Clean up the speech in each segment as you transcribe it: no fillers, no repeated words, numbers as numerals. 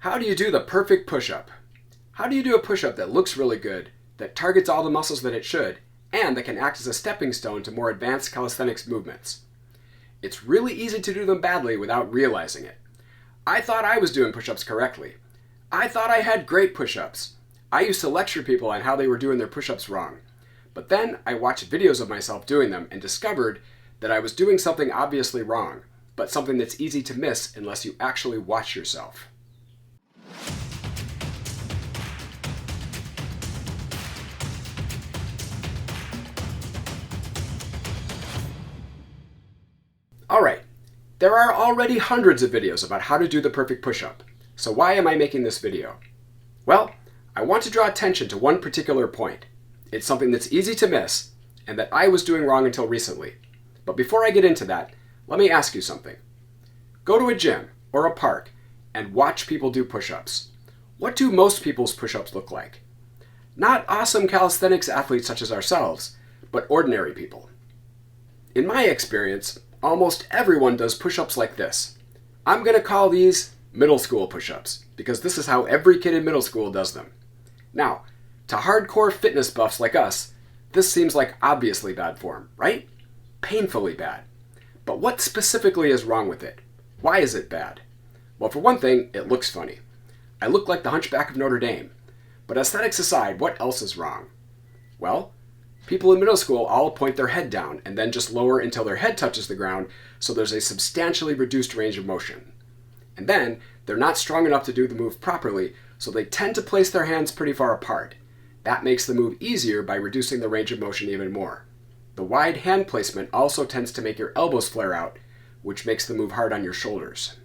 How do you do the perfect push-up? How do you do a push-up that looks really good, that targets all the muscles that it should, and that can act as a stepping stone to more advanced calisthenics movements? It's really easy to do them badly without realizing it. I thought I was doing push-ups correctly. I thought I had great push-ups. I used to lecture people on how they were doing their push-ups wrong. But then I watched videos of myself doing them and discovered that I was doing something obviously wrong, but something that's easy to miss unless you actually watch yourself. Alright, there are already hundreds of videos about how to do the perfect push-up, so why am I making this video? Well, I want to draw attention to one particular point. It's something that's easy to miss, and that I was doing wrong until recently. But before I get into that, let me ask you something. Go to a gym or a park and watch people do push-ups. What do most people's push-ups look like? Not awesome calisthenics athletes such as ourselves, but ordinary people. In my experience, almost everyone does push-ups like this. I'm going to call these middle school push-ups, because this is how every kid in middle school does them. Now, to hardcore fitness buffs like us, this seems like obviously bad form, right? Painfully bad. But what specifically is wrong with it? Why is it bad? Well, for one thing, it looks funny. I look like the Hunchback of Notre Dame. But aesthetics aside, what else is wrong? Well, people in middle school all point their head down and then just lower until their head touches the ground, so there's a substantially reduced range of motion. And then, they're not strong enough to do the move properly, so they tend to place their hands pretty far apart. That makes the move easier by reducing the range of motion even more. The wide hand placement also tends to make your elbows flare out, which makes the move hard on your shoulders.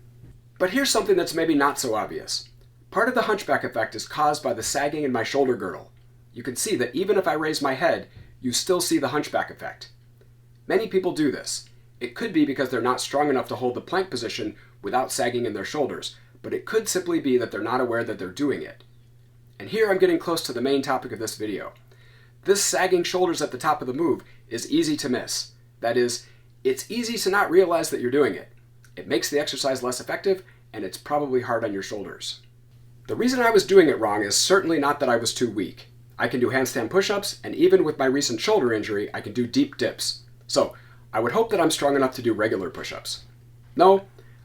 But here's something that's maybe not so obvious. Part of the hunchback effect is caused by the sagging in my shoulder girdle. You can see that even if I raise my head, you still see the hunchback effect. Many people do this. It could be because they're not strong enough to hold the plank position without sagging in their shoulders, but it could simply be that they're not aware that they're doing it. And here I'm getting close to the main topic of this video. This sagging shoulders at the top of the move is easy to miss. That is, it's easy to not realize that you're doing it. It makes the exercise less effective, and it's probably hard on your shoulders. The reason I was doing it wrong is certainly not that I was too weak. I can do handstand push-ups, and even with my recent shoulder injury, I can do deep dips. So, I would hope that I'm strong enough to do regular push-ups. No,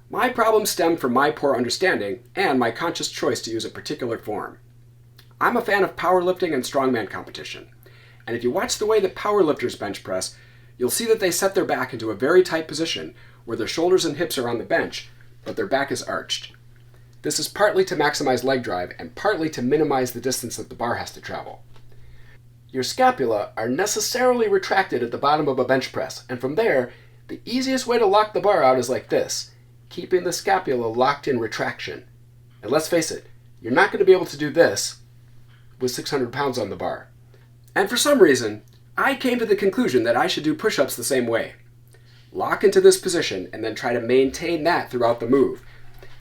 my problems stem from my poor understanding and my conscious choice to use a particular form. I'm a fan of powerlifting and strongman competition, and if you watch the way that powerlifters bench press, you'll see that they set their back into a very tight position where their shoulders and hips are on the bench, but their back is arched. This is partly to maximize leg drive and partly to minimize the distance that the bar has to travel. Your scapula are necessarily retracted at the bottom of a bench press, and from there, the easiest way to lock the bar out is like this, keeping the scapula locked in retraction. And let's face it, you're not going to be able to do this with 600 pounds on the bar. And for some reason, I came to the conclusion that I should do push-ups the same way. Lock into this position and then try to maintain that throughout the move.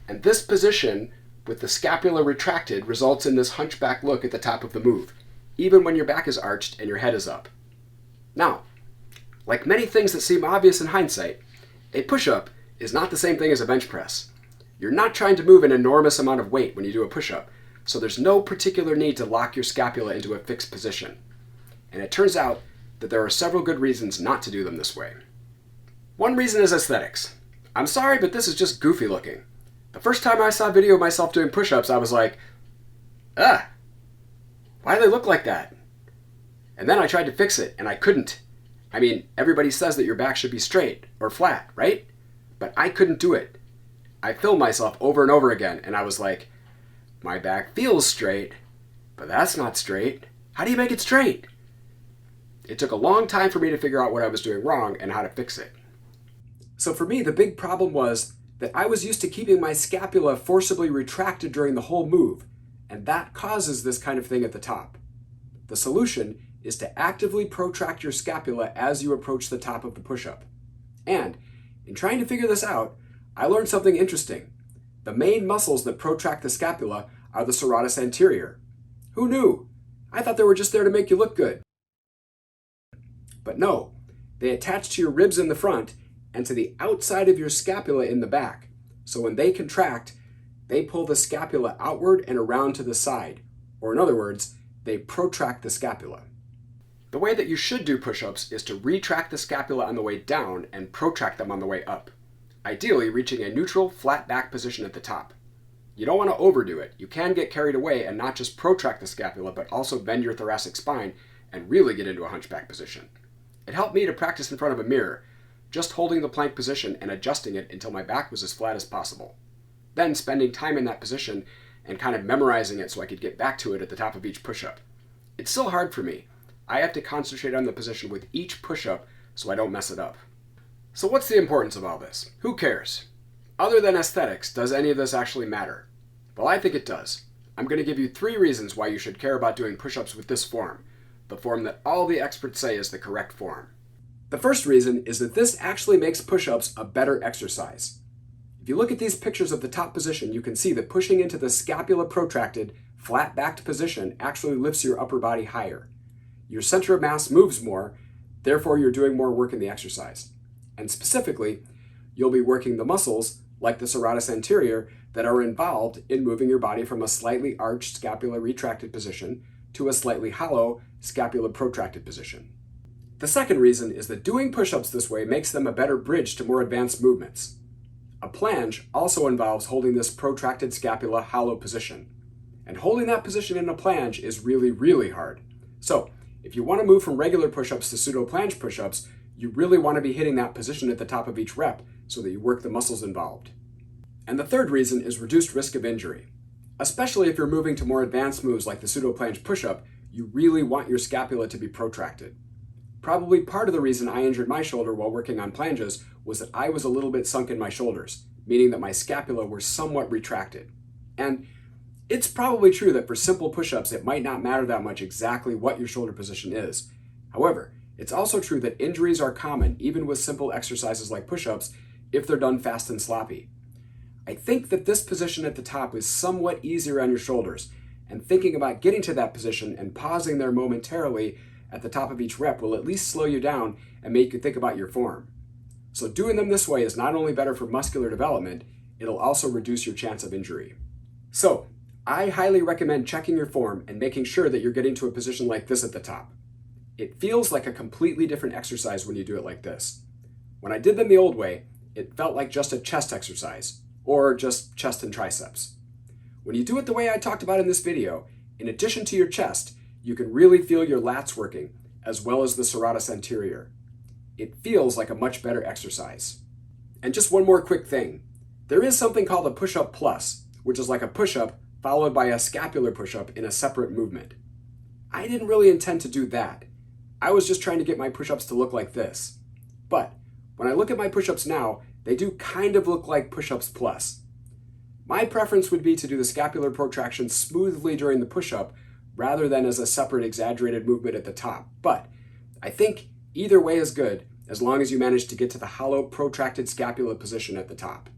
And this position, with the scapula retracted, results in this hunchback look at the top of the move, even when your back is arched and your head is up. Now, like many things that seem obvious in hindsight, a push-up is not the same thing as a bench press. You're not trying to move an enormous amount of weight when you do a push-up, so there's no particular need to lock your scapula into a fixed position. And it turns out that there are several good reasons not to do them this way. One reason is aesthetics. I'm sorry, but this is just goofy looking. The first time I saw a video of myself doing push-ups, I was like, why do they look like that? And then I tried to fix it, and I couldn't. I mean, everybody says that your back should be straight or flat, right? But I couldn't do it. I filmed myself over and over again, and I was like, my back feels straight, but that's not straight. How do you make it straight? It took a long time for me to figure out what I was doing wrong and how to fix it. So for me, the big problem was that I was used to keeping my scapula forcibly retracted during the whole move, and that causes this kind of thing at the top. The solution is to actively protract your scapula as you approach the top of the push-up. And in trying to figure this out, I learned something interesting. The main muscles that protract the scapula are the serratus anterior. Who knew? I thought they were just there to make you look good. But no, they attach to your ribs in the front and to the outside of your scapula in the back. So when they contract, they pull the scapula outward and around to the side, or in other words, they protract the scapula. The way that you should do push-ups is to retract the scapula on the way down and protract them on the way up, ideally reaching a neutral, flat back position at the top. You don't want to overdo it. You can get carried away and not just protract the scapula, but also bend your thoracic spine and really get into a hunchback position. It helped me to practice in front of a mirror, just holding the plank position and adjusting it until my back was as flat as possible. Then spending time in that position and kind of memorizing it so I could get back to it at the top of each push-up. It's still hard for me. I have to concentrate on the position with each push-up so I don't mess it up. So what's the importance of all this? Who cares? Other than aesthetics, does any of this actually matter? Well, I think it does. I'm going to give you 3 reasons why you should care about doing push-ups with this form, the form that all the experts say is the correct form. The first reason is that this actually makes push-ups a better exercise. If you look at these pictures of the top position, you can see that pushing into the scapula protracted, flat-backed position actually lifts your upper body higher. Your center of mass moves more, therefore you're doing more work in the exercise. And specifically, you'll be working the muscles, like the serratus anterior, that are involved in moving your body from a slightly arched scapula retracted position to a slightly hollow scapula protracted position. The second reason is that doing push-ups this way makes them a better bridge to more advanced movements. A planche also involves holding this protracted scapula hollow position. And holding that position in a planche is really, really hard. So, if you want to move from regular push-ups to pseudo-planche push-ups, you really want to be hitting that position at the top of each rep so that you work the muscles involved. And the third reason is reduced risk of injury. Especially if you're moving to more advanced moves like the pseudo-planche push-up, you really want your scapula to be protracted. Probably part of the reason I injured my shoulder while working on planches was that I was a little bit sunk in my shoulders, meaning that my scapula were somewhat retracted. And it's probably true that for simple push-ups, it might not matter that much exactly what your shoulder position is. However, it's also true that injuries are common even with simple exercises like push-ups if they're done fast and sloppy. I think that this position at the top is somewhat easier on your shoulders, and thinking about getting to that position and pausing there momentarily at the top of each rep will at least slow you down and make you think about your form. So doing them this way is not only better for muscular development, it'll also reduce your chance of injury. So, I highly recommend checking your form and making sure that you're getting to a position like this at the top. It feels like a completely different exercise when you do it like this. When I did them the old way, it felt like just a chest exercise, or just chest and triceps. When you do it the way I talked about in this video, in addition to your chest, you can really feel your lats working, as well as the serratus anterior. It feels like a much better exercise. And just one more quick thing. There is something called a push-up plus, which is like a push-up followed by a scapular push-up in a separate movement. I didn't really intend to do that. I was just trying to get my push-ups to look like this. But when I look at my push-ups now, they do kind of look like push-ups plus. My preference would be to do the scapular protraction smoothly during the push-up rather than as a separate exaggerated movement at the top. But I think either way is good as long as you manage to get to the hollow protracted scapula position at the top.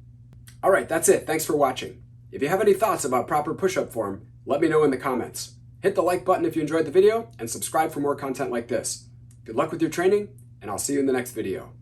All right, that's it. Thanks for watching. If you have any thoughts about proper push-up form, let me know in the comments. Hit the like button if you enjoyed the video and subscribe for more content like this. Good luck with your training, and I'll see you in the next video.